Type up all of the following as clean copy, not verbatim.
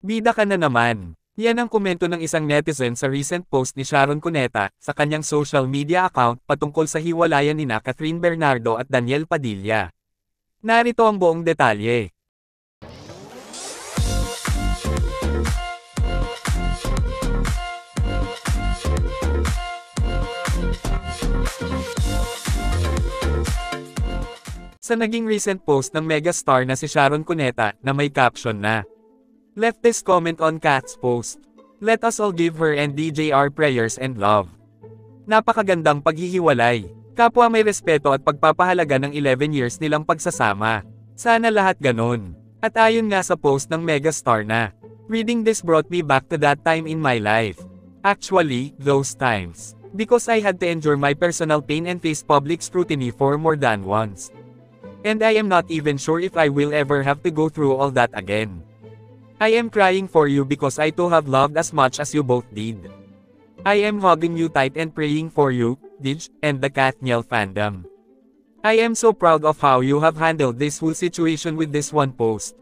Bida ka na naman. Yan ang komento ng isang netizen sa recent post ni Sharon Cuneta sa kanyang social media account patungkol sa hiwalayan nina Catherine Bernardo at Daniel Padilla. Narito ang buong detalye. Sa naging recent post ng megastar na si Sharon Cuneta na may caption na "Left this comment on Kat's post. Let us all give her and DJ our prayers and love." Napakagandang paghihiwalay. Kapwa may respeto at pagpapahalaga ng 11 years nilang pagsasama. Sana lahat ganon. At ayon nga sa post ng megastar na, "Reading this brought me back to that time in my life. Actually, those times. Because I had to endure my personal pain and face public scrutiny for more than once. And I am not even sure if I will ever have to go through all that again. I am crying for you because I too have loved as much as you both did. I am hugging you tight and praying for you, Dij, and the Katniel fandom. I am so proud of how you have handled this whole situation with this one post.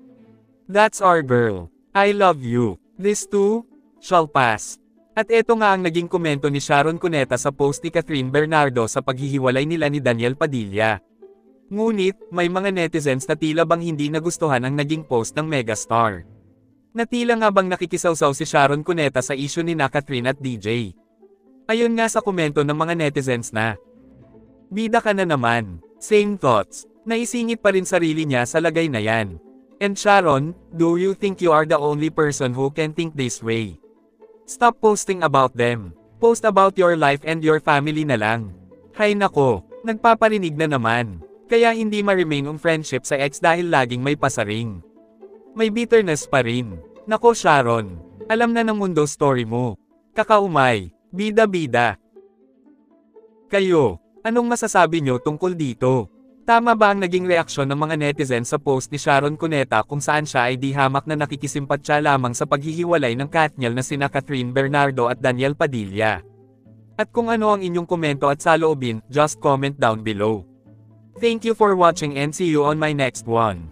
That's our girl. I love you. This too shall pass." At eto nga ang naging komento ni Sharon Cuneta sa post ni Catherine Bernardo sa paghihiwalay nila ni Daniel Padilla. Ngunit, may mga netizens na tila bang hindi nagustuhan ang naging post ng megastar. Na tila nga bang nakikisawsaw si Sharon Cuneta sa issue ni Catherine at DJ. Ayon nga sa komento ng mga netizens na, "Bida ka na naman. Same thoughts." Naisingit pa rin sarili niya sa lagay na yan. "And Sharon, do you think you are the only person who can think this way? Stop posting about them. Post about your life and your family na lang." Hay nako, nagpaparinig na naman. Kaya hindi ma-remain ang friendship sa ex dahil laging may pasaring. May bitterness pa rin. Nako Sharon, alam na ng mundo story mo. Kakaumay, bida-bida. Kayo, anong masasabi nyo tungkol dito? Tama ba ang naging reaksyon ng mga netizens sa post ni Sharon Cuneta kung saan siya ay di hamak na nakikisimpatya lamang sa paghihiwalay ng Katniel na sina Catherine Bernardo at Daniel Padilla? At kung ano ang inyong komento at saloobin, just comment down below. Thank you for watching and see you on my next one.